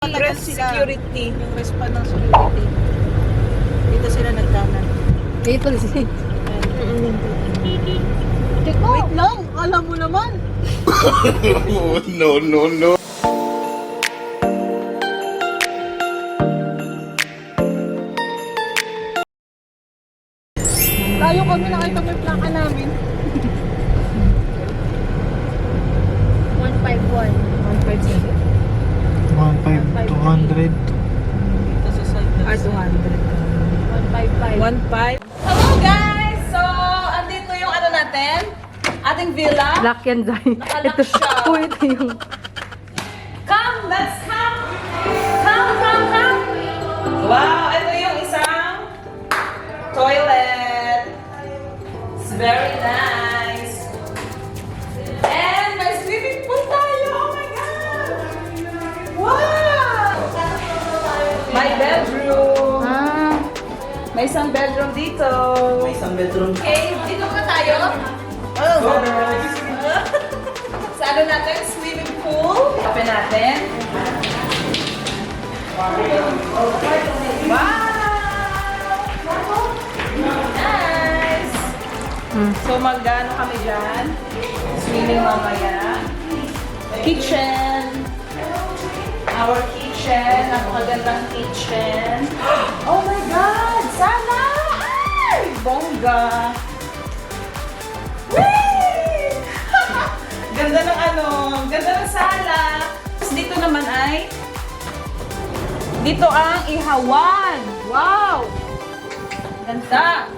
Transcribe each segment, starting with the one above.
Dress security. Yung response ng security. Dito sila nagdanan. Dito si. Wait lang, alam mo naman. No. Tayo kami nakita mo yung plaka namin. 151. 157. 200. Dito sa side. Or 200. 155. 1.5. Hello guys! So, andito yung ano natin? Ating villa. Black yan, Zay. Nakalock Ito, siya. ito yung... Come! Let's come! Come! Wow! Ito yung isang toilet. It's very nice. And may swimming pool tayo! Oh my God! Wow! My bedroom. Ah, May isang bedroom dito. May isang bedroom. Okay, dito ka tayo. Sa ano natin? Swimming pool. Open natin. Wow! Nice! So mag-ano kami dyan? Swimming mamaya. Kitchen. Our kitchen. Napakagandang kitchen. Oh my God! Sana! Ay! Bongga! Whee! Ganda ng ano, ganda ng sala. Tapos dito naman ay, dito ang ihawan. Wow! Ganda.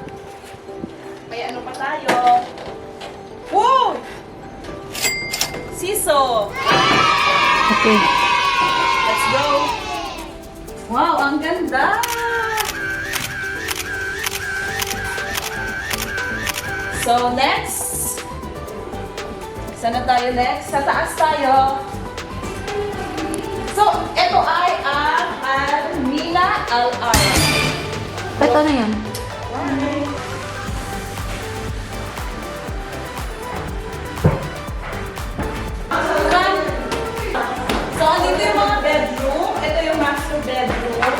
May ano pa tayo? Woo! Siso. okay. Let's go. Wow, ang ganda. So next, saan na tayo next? Sa taas tayo. So, ito ay ang Almina Al-Ar. Ito na yan. So, dito yung mga bedroom. Ito yung master bedroom.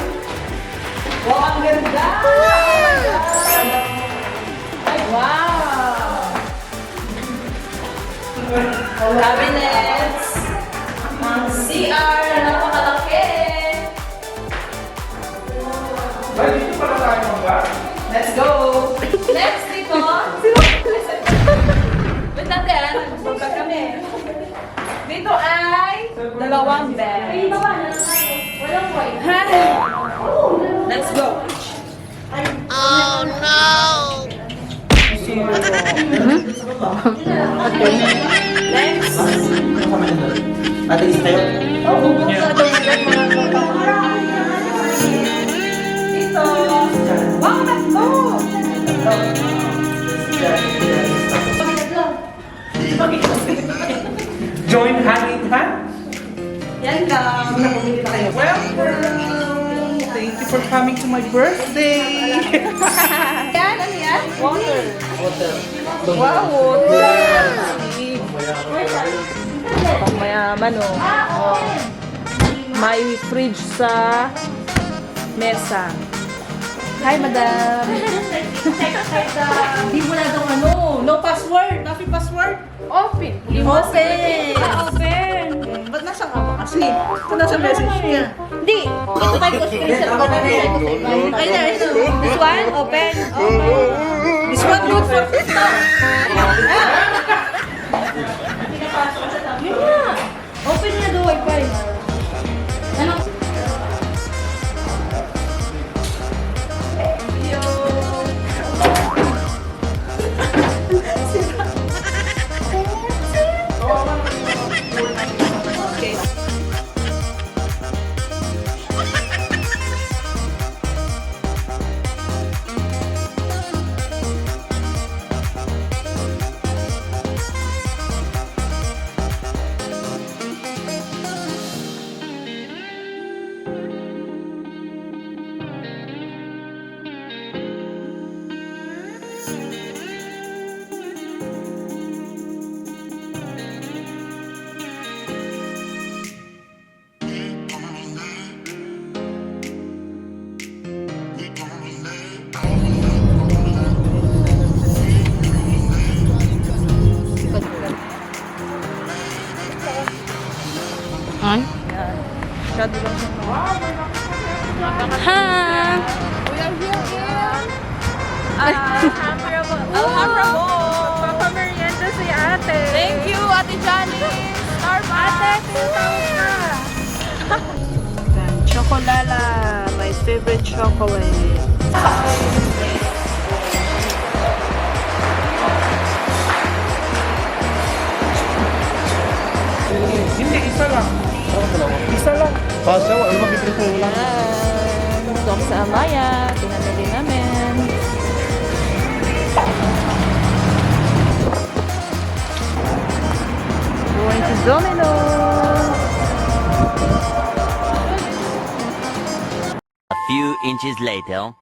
Wow, ang ganda! Ay, wow! Cabinets. Ang CR na napakalaki. Let's go! Next dito. Wait natin, magbaba kami. Dito ay dalawang bed. Hi! Let's go! Okay. Next! Ate, isa kayo? Dito! Wow, let's go! Join hand in hand? Yan lang. Welcome! Thank you for coming to my birthday! Yan, ano yan? Water. Water. Wow, water. Pang mayaman, oh. Oh. May fridge sa mesa. Hi, madam. Di mo na daw ano. No password. Nafi password. Open. Open. Open. Ba't nasa ka ba kasi? Ito nasa message niya. Hindi. Ito tayo ko screenshot ko. Ay na, ito. This one, open. This one good for TikTok. Yun na. Open na the wifi. Ano? Okay. Masyado lang siya. Ha! Papamerienda si ate. Thank you, Ate Johnny. Starbucks. Ate, tinatawag ka. Chocolala. My favorite chocolate. Hindi, isa lang. Isa lang. Kasi wala makikita ko lang. Dok sa Amaya. Pinamili namin. Going to Domino's. A few inches later.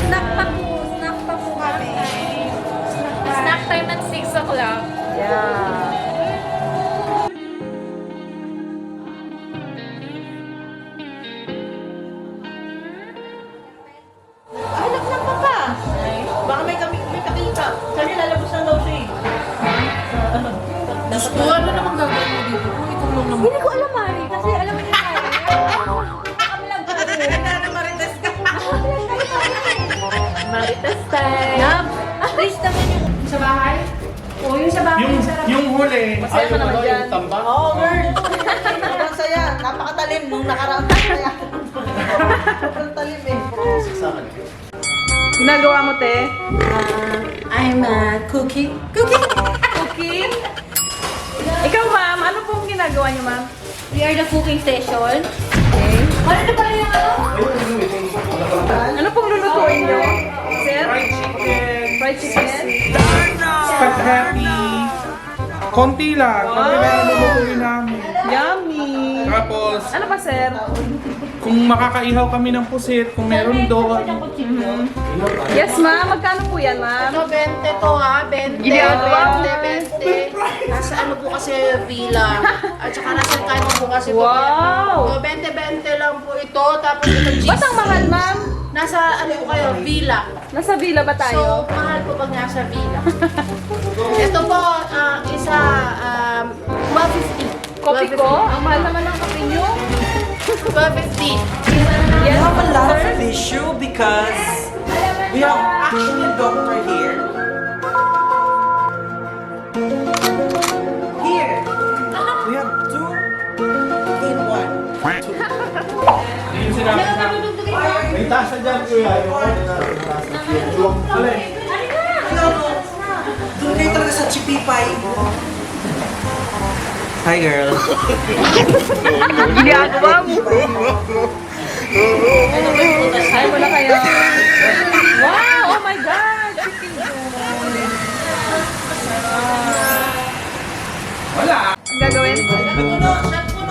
Snack pa po. Snack pa po kami. Snack time at 6 o'clock. Yeah. Anak ng papa. Baka may kakita. Kasi lalabas na daw siya eh. Diyos ko, ano namang gagawin mo dito? Kung ikaw lang naman. Hindi ko alam, Mari. Kasi alam mo niya tayo. Kami lang kami. Kaya marites ka. Marites time. Nam, please naman yung... Sa bahay? Oh, yung sa bahay. Yung huli. Masaya ka naman dyan. Oo, girl. Sobrang saya. Napakatalim nung nakaraan na saya. Sobrang talim eh. Ginagawa mo, te? I'm cooking. Cooking? Cooking? Ikaw, ma'am, ano pong ginagawa niyo, ma'am? We are the cooking station. Okay. Ano na pala yung ano? Ano pong lulutuin niyo? Sir? Fried chicken. Fried chicken? Spaghetti. Konti lang. Konti lang ang lulutuin namin. Yummy! Tapos, Ano pa, sir? kung makakaihaw kami ng pusit, kung meron doon. Yes, ma'am. Magkano po yan, ma'am? Ito, 20 to ha. 20. Ginagawa. 20. Nasa ano po kasi villa. At saka nasa kano po kasi po. Wow! So, 20 lang po ito. Tapos ito cheese. Ba't ang mahal, ma'am? Nasa ano po kayo? Villa. Nasa villa ba So, tayo? mahal po pag nasa villa. Ito po, isa, 1250. Kopi ko? Ang mahal naman ng kape niyo. 1250. Yes, have a lot sir. of issue because we have actually a doctor here. Here, we have two in one. Yun sila. May tasa dyan, kuya. Alin? Doon kayo talaga sa Chipipay. Hi, girl. Ginagawa mo. Ayaw mo na kayo. Wow! Oh my God! Chicken joy. Wala. Ang gagawin?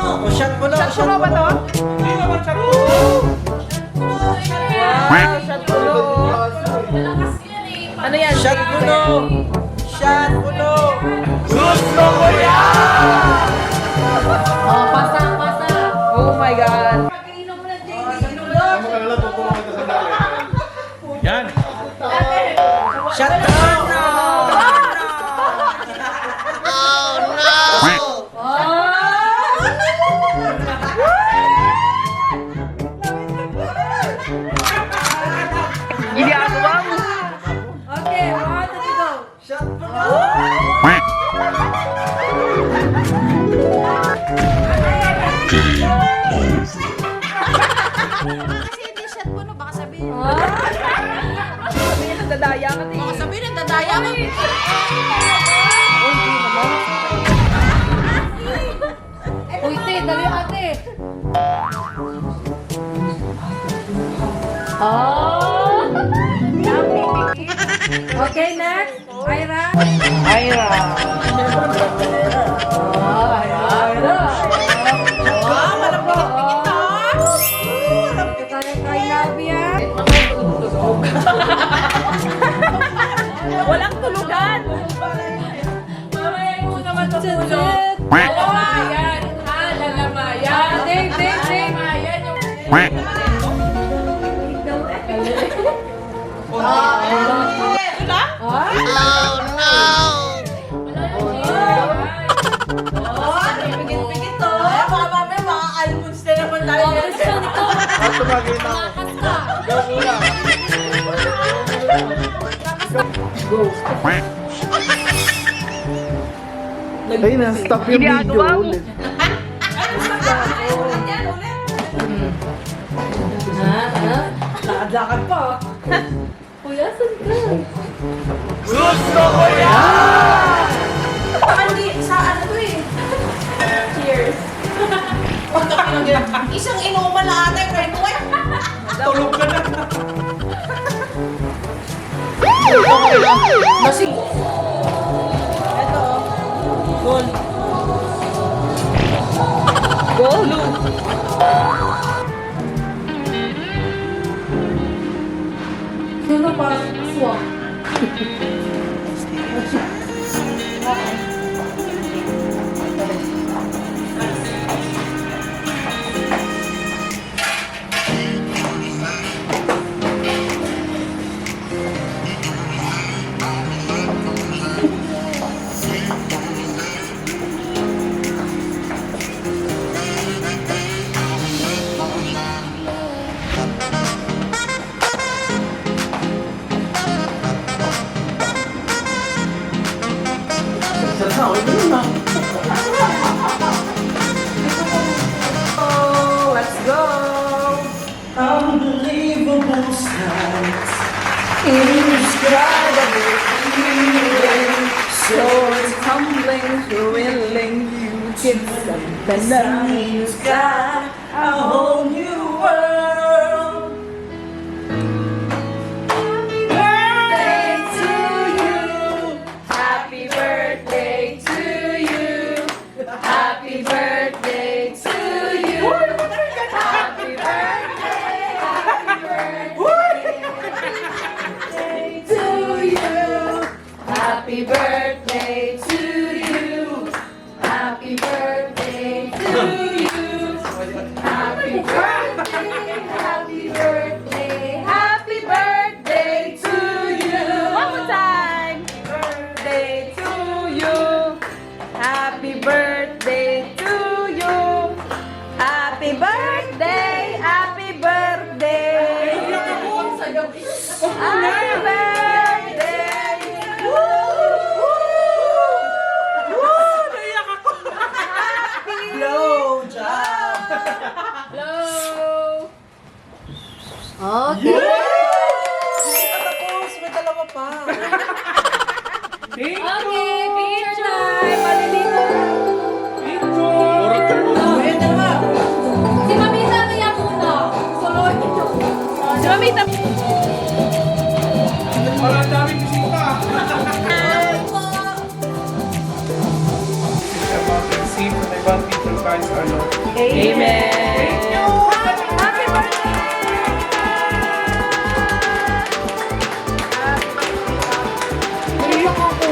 O, shot mo na. Shot puno ba to? Hindi naman siya po. Wow! Shot puno. Ano yan? Shot mo na. Shot mo na. Oh, pasa, pasa. Oh my God! Ano ka nalang tutulong kita sa dali? Yan. Shot down. Ginagawa mo. Okay, 1, 2, go. Shot mo na. Kasi hindi shot po, no? Baka sabihin. Sabi niya nagdadaya ka, te. Baka sabihin, nagdadaya mo. Uy, te, dali ate. Oh! Okay, next. Ira. Ira. I love ya. Walang tulugan. Mamaya mo naman tutulog. Lalamayan. Ha? Lalamayan. Dave, Dave, Dave. Lalamayan yung... Ah? Wala yung... At tumagay na ako. Go, kuya. Ay, na-stop yung video ulit. Lakad-lakad pa. Kuya, saan ka? Hindi, sa ano to eh. Cheers. Isang inuman na ata yung kwento eh. Tulog ka na. Lasing. Ito. Gold. Gold. Sino pa? Swak. Oh, let's go. Unbelievable sights. Indescribable feeling. So it's tumbling, thrilling. You get something Sunny sky, a whole new world. birthday to you. Happy birthday to you. Happy birthday to you. Happy birthday, happy birthday to you. Happy birthday to you. Happy birthday to you. Happy birthday, happy birthday, happy birthday to you. One more time. Birthday to you. Happy birthday to you. Happy birthday, happy birthday. Happy birthday. Blow job. Hello! Okay. Tapos, may dalawa pa. Thank Okay, picture time! Maliligo! Si Mamita, kaya muna! Sunod! Si Mamita! Wala ang daming bisita. About to see for the ibang people guys, ano. Amen. Thank you! Happy birthday!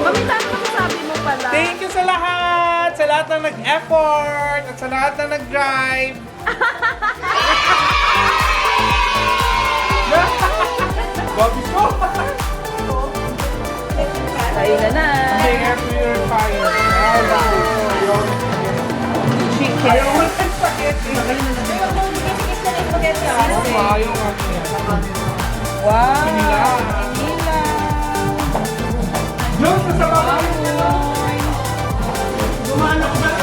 Mamita, ano masasabi mo pala? Thank you sa lahat! Sa lahat ng nag-effort at sa lahat ng nag-drive. Bobby ko! Tayo na na. May air purifier. Chicken. Ayaw mo ng spaghetti. Ayaw nga niya. Wow. Inilaw. Diyan sa sama. Dumaan ako na lang.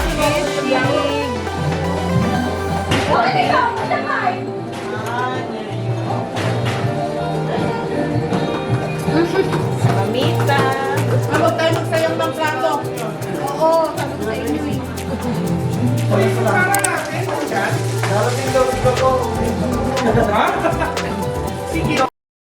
Mamita. Huwag tayo magsayang ng plato. Oo, sabi ko sa inyo eh. Para natin. Diyan. Darating daw ito ko. Ha? Sige.